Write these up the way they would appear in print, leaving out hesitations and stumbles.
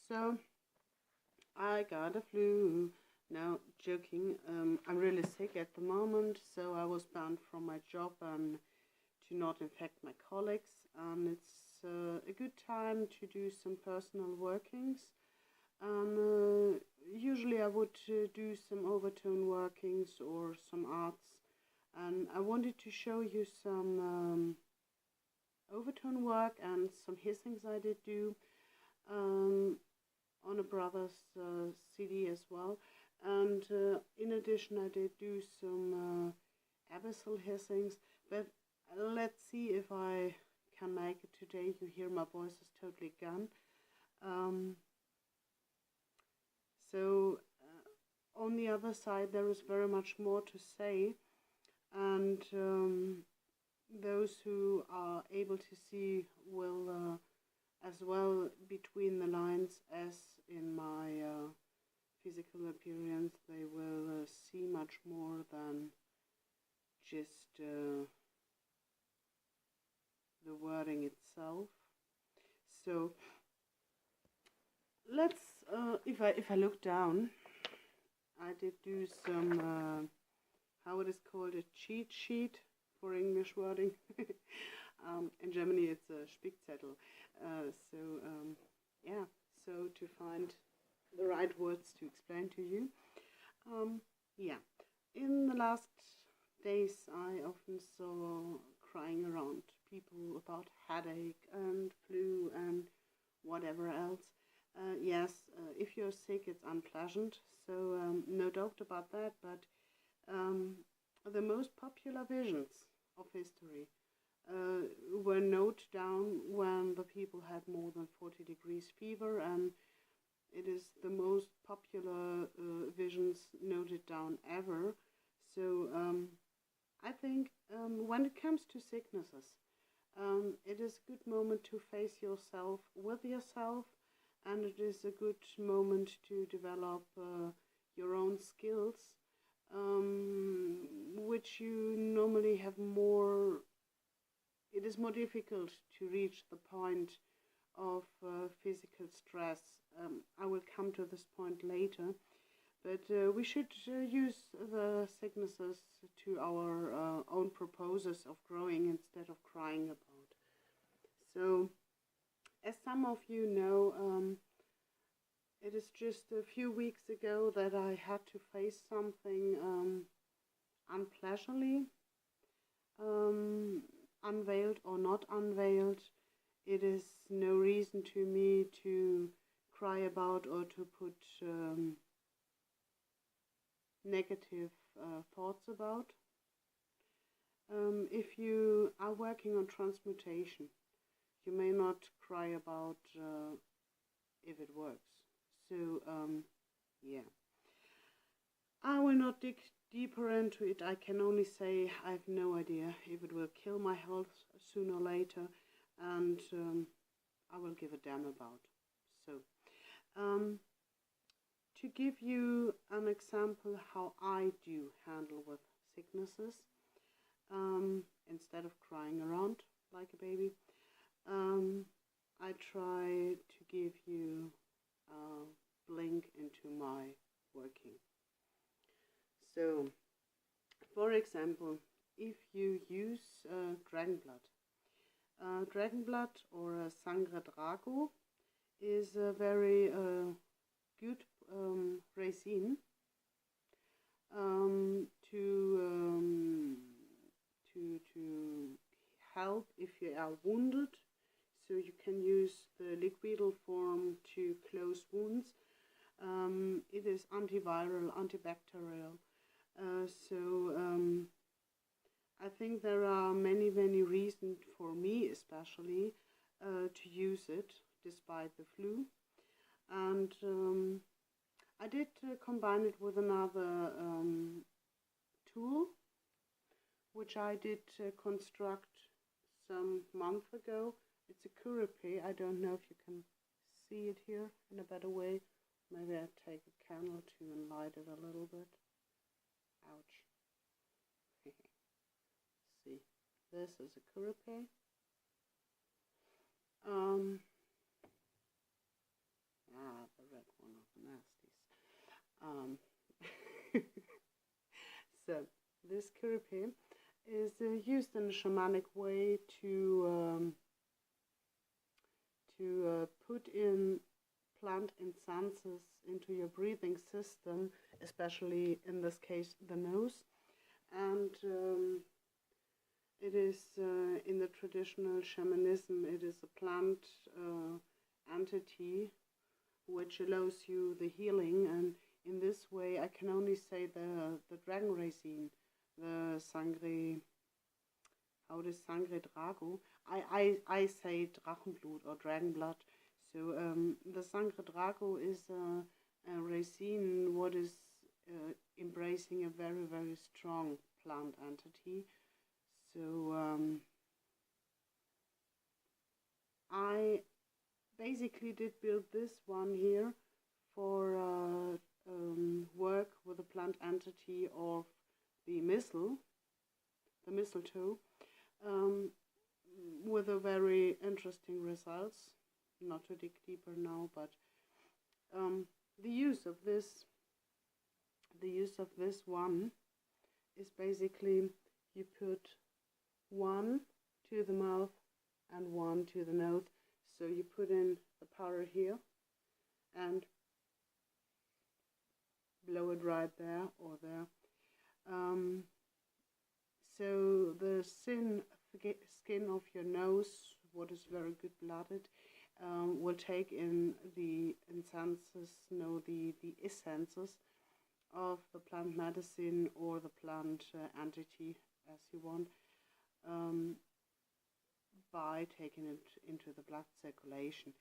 So I got a flu. No, joking. I'm really sick at the moment, so I was banned from my job to not infect my colleagues. And it's a good time to do some personal workings. Usually I would do some overtone workings or some arts. And I wanted to show you some overtone work and some hissings I did do on a brother's CD as well. And in addition, I did do some abyssal hissings. But let's see if I can make it today. You hear my voice is totally gone. So on the other side, there is very much more to say. And those who are able to see will as well between the lines as in my physical appearance, they will see much more than just the wording itself. So let's if I look down, I did do some how it is called, a cheat sheet for English wording. In Germany it's a Spickzettel. Yeah, so to find the right words to explain to you. Yeah, in the last days I often saw crying around people about headache and flu and whatever else. Yes, if you're sick it's unpleasant, so no doubt about that, but the most popular visions of history were noted down when the people had more than 40 degrees fever, and it is the most popular visions noted down ever. So I think when it comes to sicknesses, it is a good moment to face yourself with yourself, and it is a good moment to develop your own skills, which you normally have more. It is more difficult to reach the point of physical stress. I will come to this point later, but we should use the sicknesses to our own purposes of growing instead of crying about. So, as some of you know, it is just a few weeks ago that I had to face something unpleasantly. Unveiled or not unveiled, it is no reason to me to cry about or to put negative thoughts about. If you are working on transmutation, you may not cry about if it works. So yeah, I will not dig deeper into it. I can only say I have no idea if it will kill my health sooner or later, and I will give a damn about. So to give you an example how I do handle with sicknesses, instead of crying around like a baby, I try to give you a link into my working. So, for example, if you use dragon blood or sangre drago is a very good resin to help if you are wounded. So you can use the liquidal form to close wounds. It is antiviral, antibacterial. I think there are many reasons for me especially to use it despite the flu. And I did combine it with another tool which I did construct some month ago. It's a curipé. I don't know if you can see it here in a better way. Maybe I take a candle to enlight it a little bit. Ouch. See, this is a curipé. this curry is used in a shamanic way to put in plant incenses into your breathing system, especially in this case the nose. And it is in the traditional shamanism, it is a plant entity which allows you the healing. And in this way I can only say the dragon resin, the sangre, how does sangre drago? I say Drachenblut or dragon blood. So the sangre drago is a resin what is embracing a very, very strong plant entity. So I basically did build this one here for work with the plant entity of the mistletoe, with a very interesting results. Not to dig deeper now, but the use of this one is basically you put one to the mouth and one to the nose. So you put in the powder here and blow it right there or there. So the skin of your nose, what is very good blooded, will take in the essences of the plant medicine or the plant entity, as you want, by taking it into the blood circulation.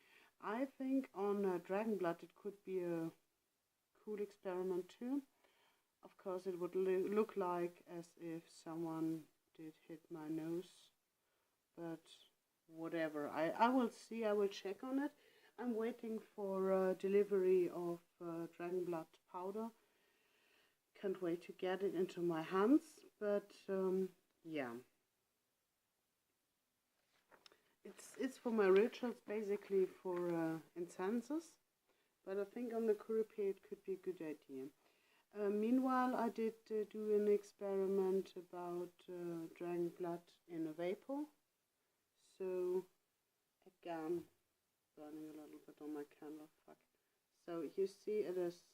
I think on dragon blood it could be a cool experiment too. Of course it would look like as if someone did hit my nose, but whatever, I will see, I will check on it. I'm waiting for delivery of dragon blood powder. Can't wait to get it into my hands, but yeah. It's for my rituals, basically for incenses, but I think on the curry it could be a good idea. Meanwhile, I did do an experiment about dragon blood in a vapor. So again, burning a little bit on my candle, fuck. So you see it is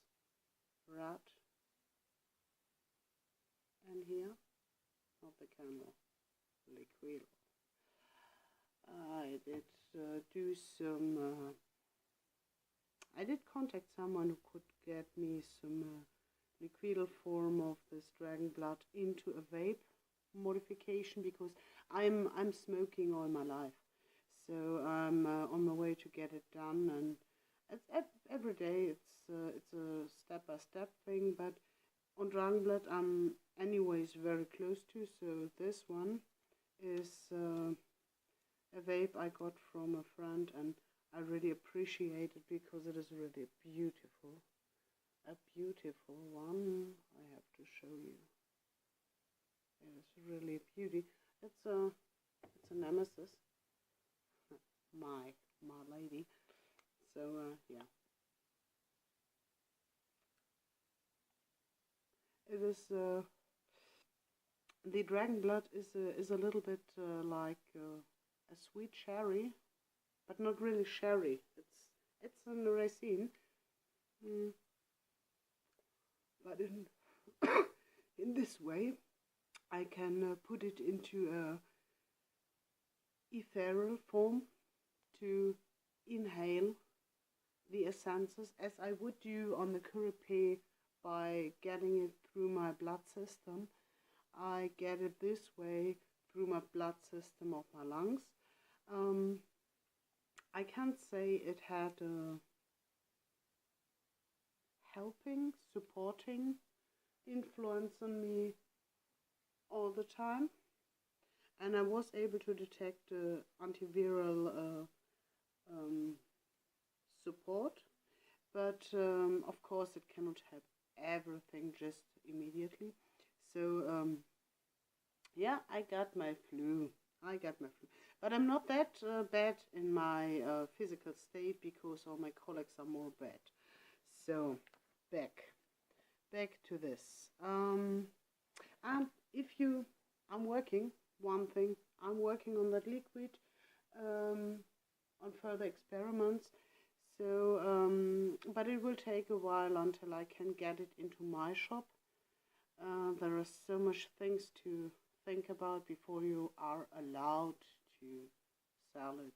red, and here, not the candle, liquid. I did do some, I did contact someone who could get me some liquidal form of this dragon blood into a vape modification, because I'm smoking all my life, so I'm on my way to get it done, and it's every day it's a step-by-step thing, but on dragon blood I'm anyways very close to. So this one is a vape I got from a friend, and I really appreciate it because it is really beautiful. A beautiful one. I have to show you. It is really a beauty. It's a nemesis. My lady. So yeah. It is the dragon blood is a little bit like a sweet cherry, but not really sherry. It's a resin. But in this way, I can put it into a ethereal form to inhale the essences as I would do on the curry by getting it through my blood system. I get it this way through my blood system of my lungs. I can't say it had a helping, supporting influence on me all the time, and I was able to detect antiviral support, but of course it cannot have everything just immediately. So yeah, I got my flu, but I'm not that bad in my physical state because all my colleagues are more bad. So back to this. And I'm working, one thing, I'm working on that liquid, on further experiments. So, but it will take a while until I can get it into my shop. There are so much things to think about before you are allowed to sell it.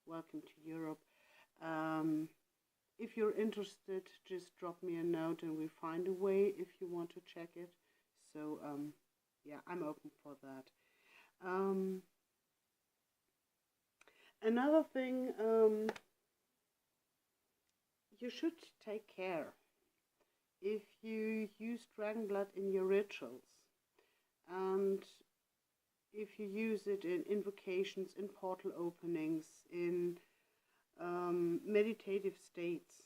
Welcome to Europe. If you're interested, just drop me a note and we find a way if you want to check it. So, yeah, I'm open for that. Another thing, you should take care if you use dragon blood in your rituals, and if you use it in invocations, in portal openings, in meditative states.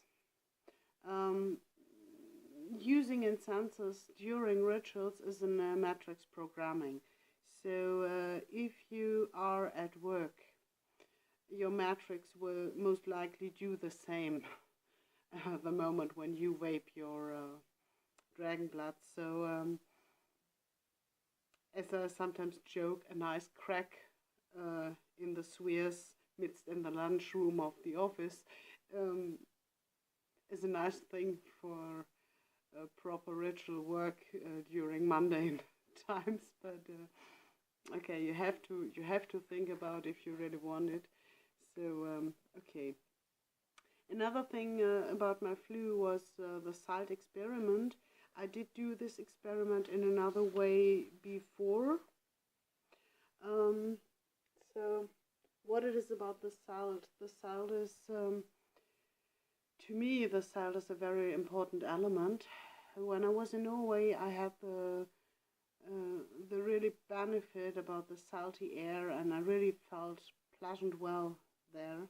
Using incenses during rituals is in matrix programming. So if you are at work, your matrix will most likely do the same the moment when you vape your dragon blood. So as I sometimes joke, a nice crack in the spheres midst in the lunchroom of the office is a nice thing for proper ritual work during mundane times. But okay, you have to think about if you really want it. So okay. Another thing about my flu was the salt experiment. I did do this experiment in another way before. So what it is about the salt? The salt is, to me, the salt is a very important element. When I was in Norway, I had the really benefit about the salty air, and I really felt pleasant well there.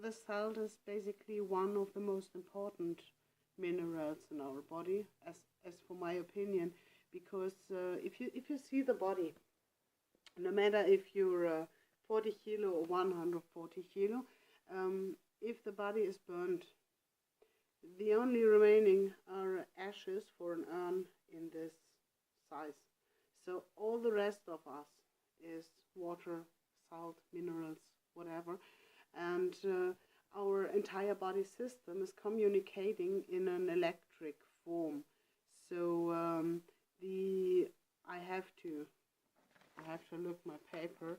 The salt is basically one of the most important minerals in our body, as for my opinion, because if you see the body, no matter if you're 40 kilo or 140 kilo, if the body is burned, the only remaining are ashes for an urn in this size. So all the rest of us is water, salt, minerals, whatever. And our entire body system is communicating in an electric form. So I have to look my paper.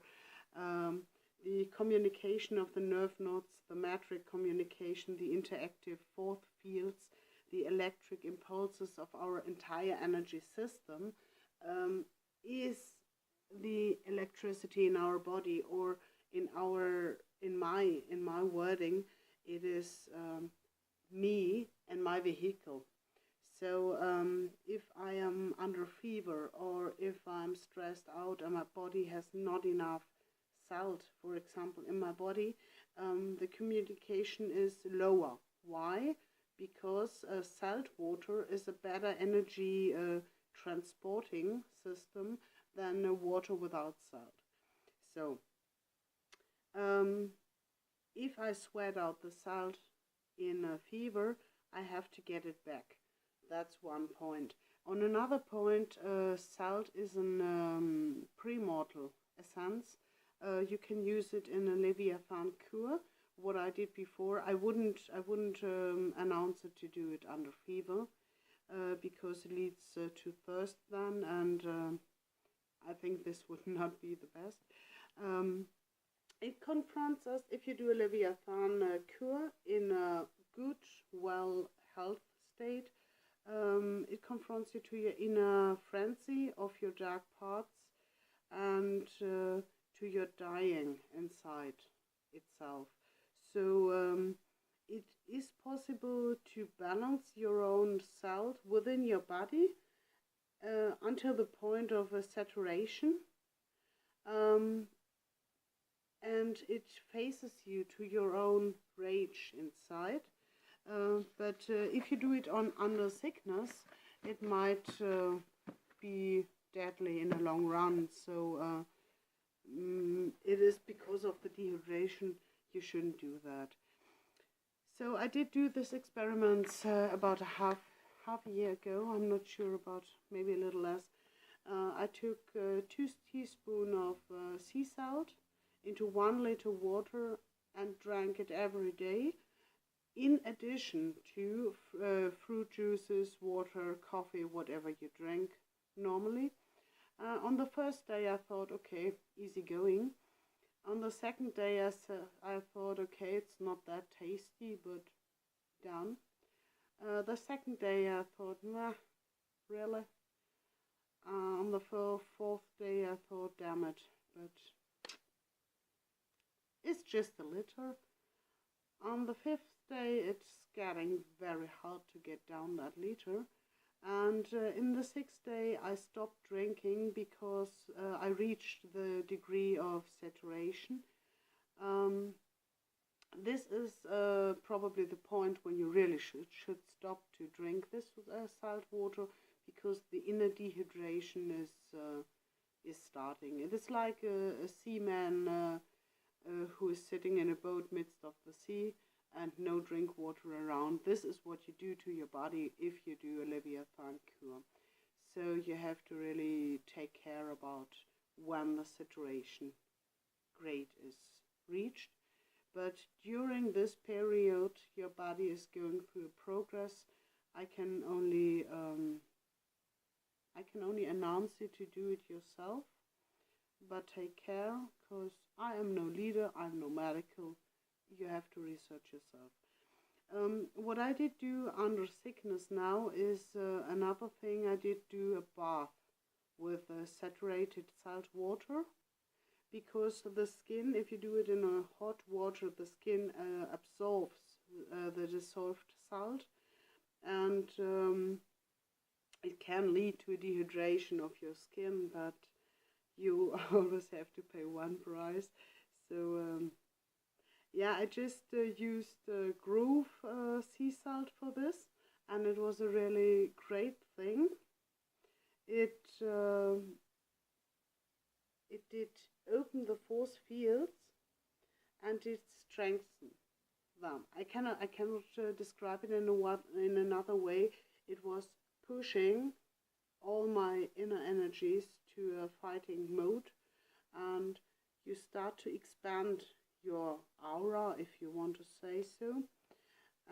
The communication of the nerve nodes, the matrix communication, the interactive force fields, the electric impulses of our entire energy system is the electricity in our body, or in my wording, it is me and my vehicle. So if I am under fever, or if I'm stressed out and my body has not enough salt, for example, in my body, the communication is lower. Why? Because salt water is a better energy transporting system than water without salt. So if I sweat out the salt in a fever, I have to get it back. That's one point. On another point, salt is an premortal essence. You can use it in a Leviathan cure. What I did before, I wouldn't announce it to do it under fever, because it leads to thirst then, and I think this would not be the best. It confronts us, if you do a Leviathan cure in a good, well health state, it confronts you to your inner frenzy of your dark parts, and to your dying inside itself. So it is possible to balance your own salt within your body until the point of a saturation. And it faces you to your own rage inside. But if you do it under sickness, it might be deadly in the long run. So it is because of the dehydration, you shouldn't do that. So I did do this experiment about half a year ago, I'm not sure, about maybe a little less, I took 2 teaspoons of sea salt into 1 liter water and drank it every day, in addition to fruit juices, water, coffee, whatever you drink normally. On the first day I thought, okay, easy going. On the second day I thought, okay, it's not that tasty, but done. The second day I thought, nah, really? On the fourth day I thought, damn it, but it's just a liter. On the fifth day it's getting very hard to get down that liter. And in the sixth day I stopped drinking because I reached the degree of saturation. This is probably the point when you really should stop to drink this salt water, because the inner dehydration is starting. It is like a seaman who is sitting in a boat midst of the sea and no drink water around. This is what you do to your body if you do a Leviathan cure. So you have to really take care about when the saturation grade is reached. But during this period, your body is going through a progress. I can only announce you to do it yourself, but take care, because I am no leader, I'm no medical. You have to research yourself. What I did do under sickness now is another thing. I did do a bath with saturated salt water, because the skin, if you do it in a hot water, the skin absorbs the dissolved salt, and it can lead to a dehydration of your skin, but you always have to pay one price. So yeah, I just used Grove sea salt for this, and it was a really great thing. It did open the force fields, and it strengthened them. I cannot describe it in another way. It was pushing all my inner energies to a fighting mode, and you start to expand your aura, if you want to say so.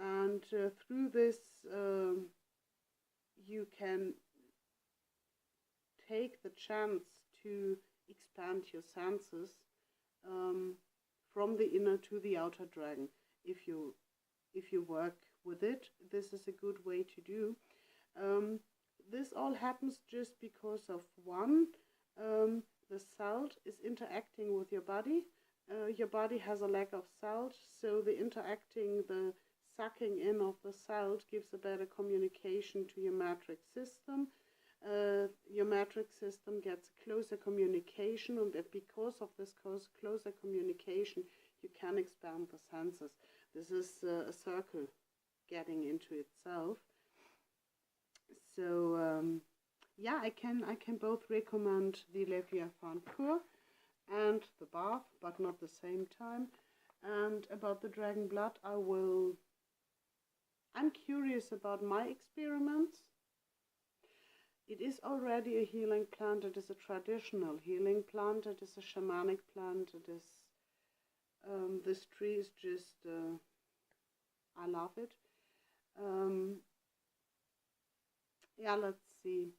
And through this, you can take the chance to expand your senses from the inner to the outer dragon. If you work with it, this is a good way to do. This all happens just because of one, the salt is interacting with your body. Your body has a lack of salt, so the sucking in of the salt gives a better communication to your matrix system. Your matrix system gets closer communication, and because of this closer communication, you can expand the senses. This is a circle getting into itself. So yeah, I can both recommend the Leviathan cure and the bath, but not the same time. And about the dragon blood, I'm curious about my experiments. It is already a healing plant. It is a traditional healing plant. It is a shamanic plant. It is this tree is just I love it. Yeah, let's see.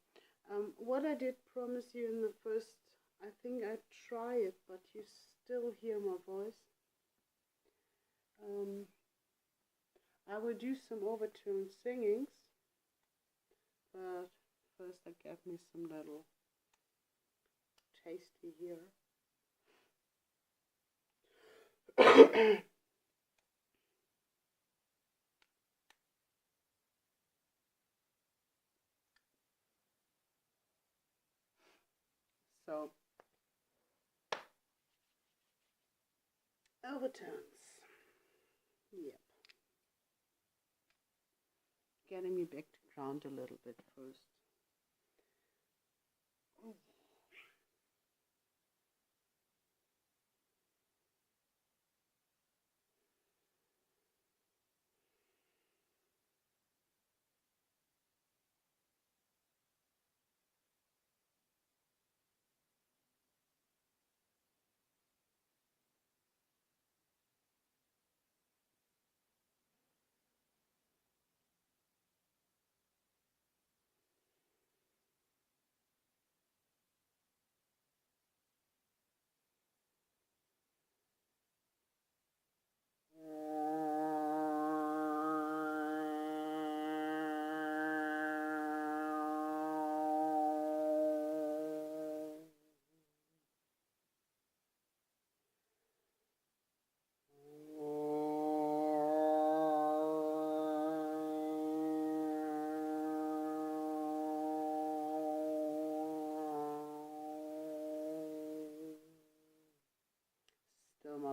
What I did promise you in the first, I think I try it, but you still hear my voice. I will do some overtone singings, but first I get me some little tasty here. So, overtones. Yep. Getting me back to ground a little bit first.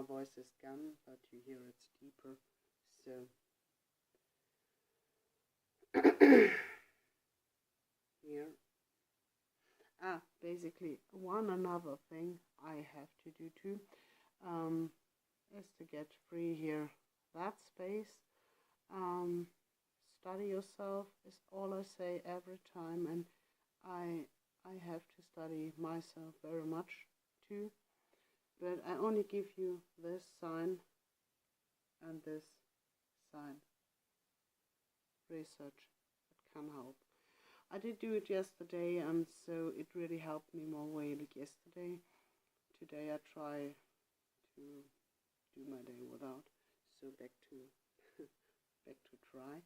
voice is gone, but you hear it's deeper. So here. Basically, one another thing I have to do too is to get free here. That space. Study yourself is all I say every time, and I have to study myself very much too. But I only give you this sign and this sign. Research. It can help. I did do it yesterday, and so it really helped me more way like yesterday. Today I try to do my day without. So back to back to try.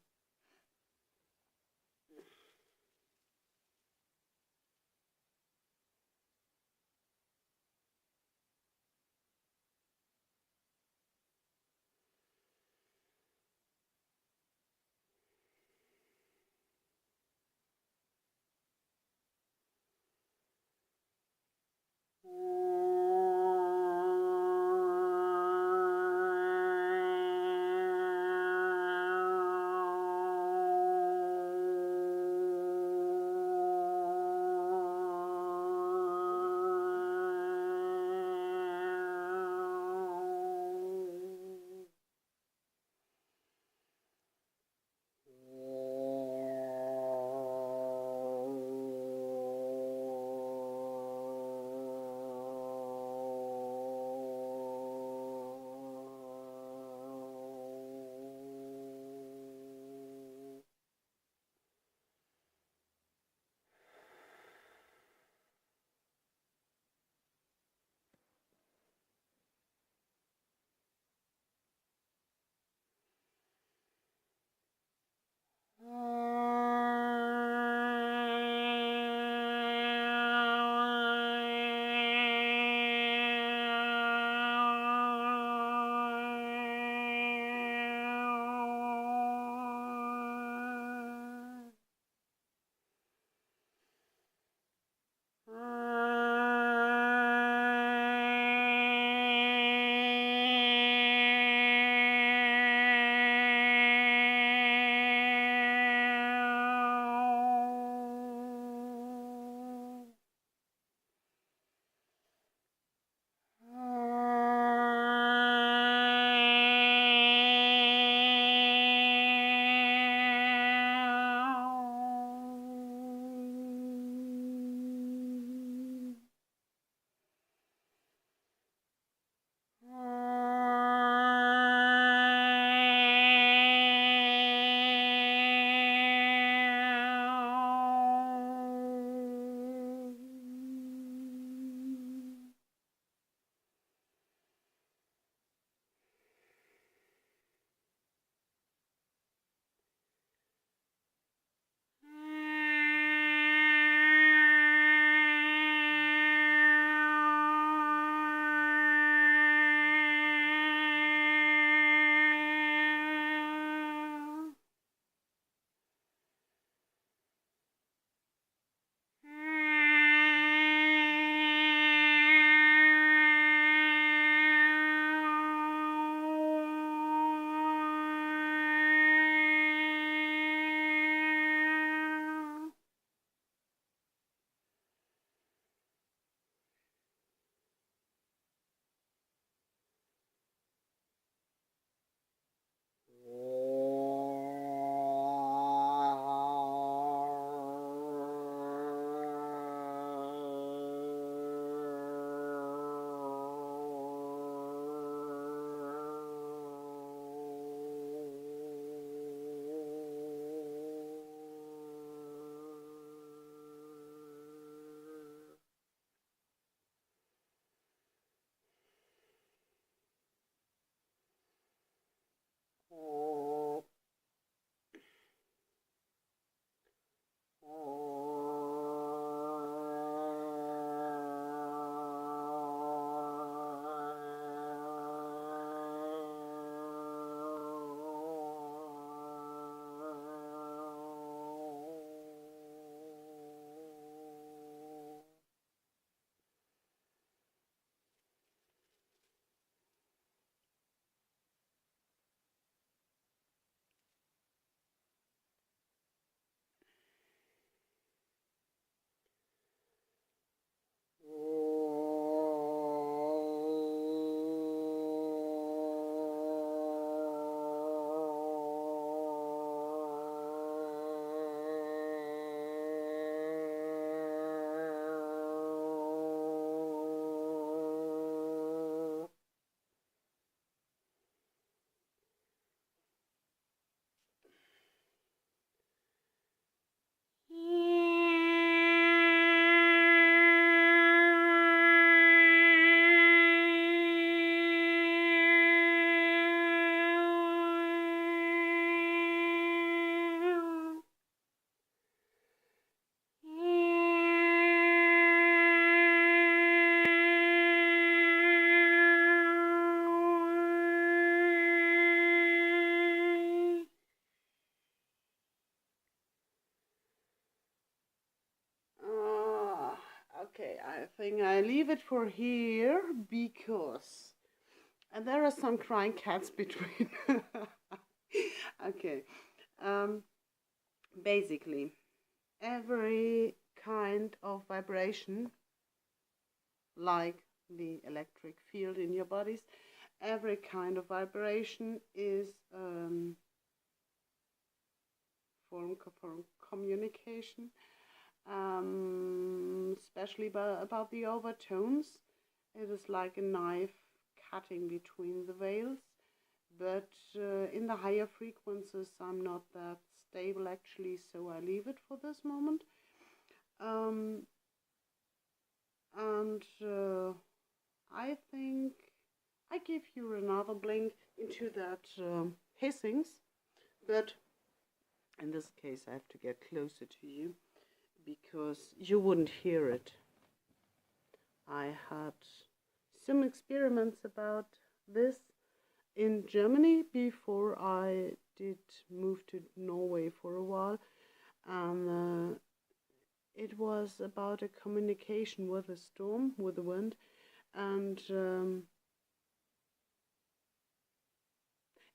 think I leave it for here because, and there are some crying cats between. Okay. Basically, every kind of vibration, like the electric field in your bodies, every kind of vibration is form communication, especially about the overtones. It is like a knife cutting between the veils, but in the higher frequencies I'm not that stable actually, so I leave it for this moment. And I think I give you another blink into that hissings, but in this case I have to get closer to you because you wouldn't hear it. I had some experiments about this in Germany before I did move to Norway for a while, and it was about a communication with a storm, with the wind, and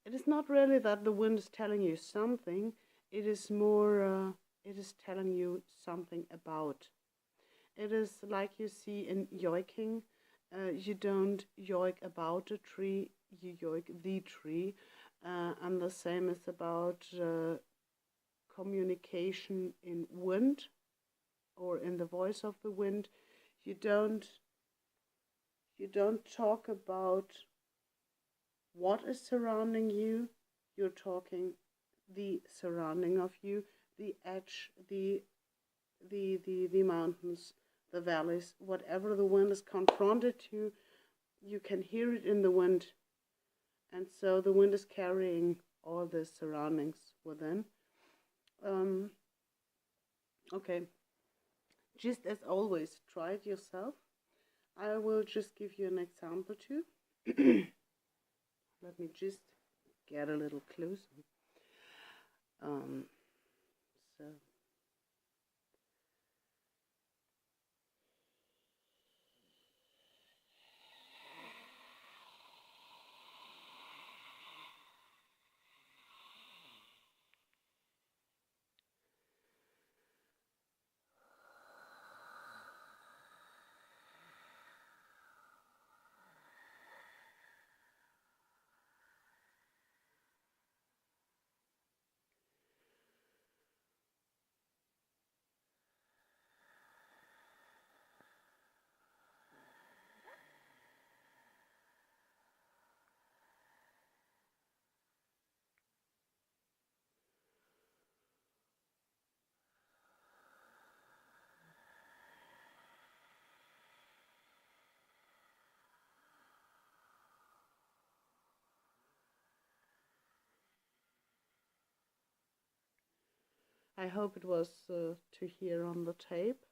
it is not really that the wind is telling you something, it is more, it is telling you something about. It is like you see in yoiking, you don't yoik about a tree, you yoik the tree, and the same is about communication in wind, or in the voice of the wind. You don't talk about what is surrounding you, you're talking the surrounding of you, the edge, the mountains, the valleys, whatever the wind is confronted to, you can hear it in the wind. And so the wind is carrying all the surroundings within. Okay. Just as always, try it yourself. I will just give you an example too. Let me just get a little closer. So I hope it was to hear on the tape.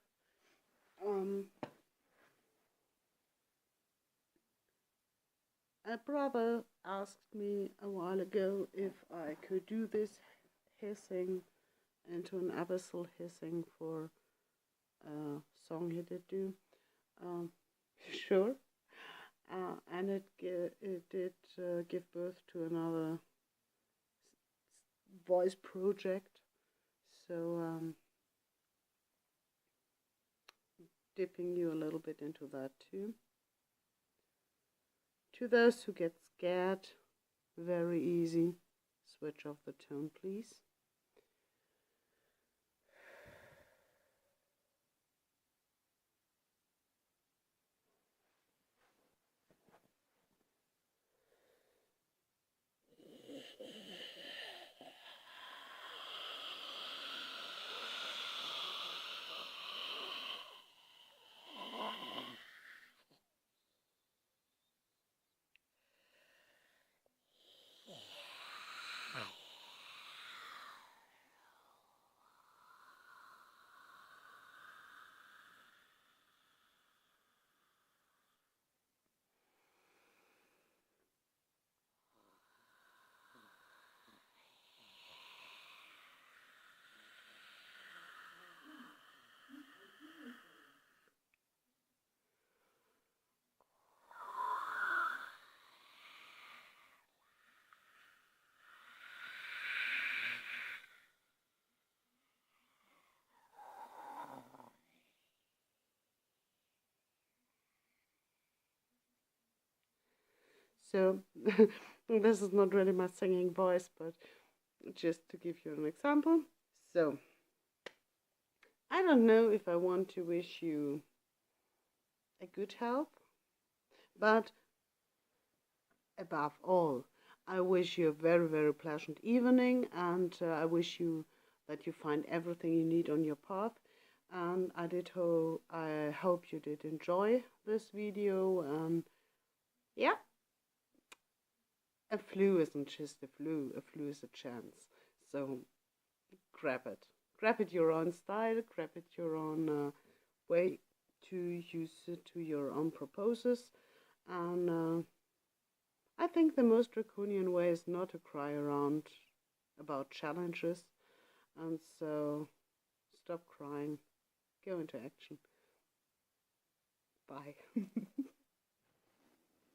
A brother asked me a while ago if I could do this hissing into an abyssal hissing for a song he did do. Sure. And it did give birth to another voice project. So dipping you a little bit into that too. To those who get scared, very easy. Switch off the tone, please. So this is not really my singing voice, but just to give you an example. So I don't know if I want to wish you a good health, but above all, I wish you a very, very pleasant evening, and I wish you that you find everything you need on your path. And I hope you did enjoy this video. And yeah, a flu isn't just a flu is a chance. So grab it your own style, grab it your own way to use it to your own purposes. And I think the most draconian way is not to cry around about challenges, and so stop crying, go into action. Bye.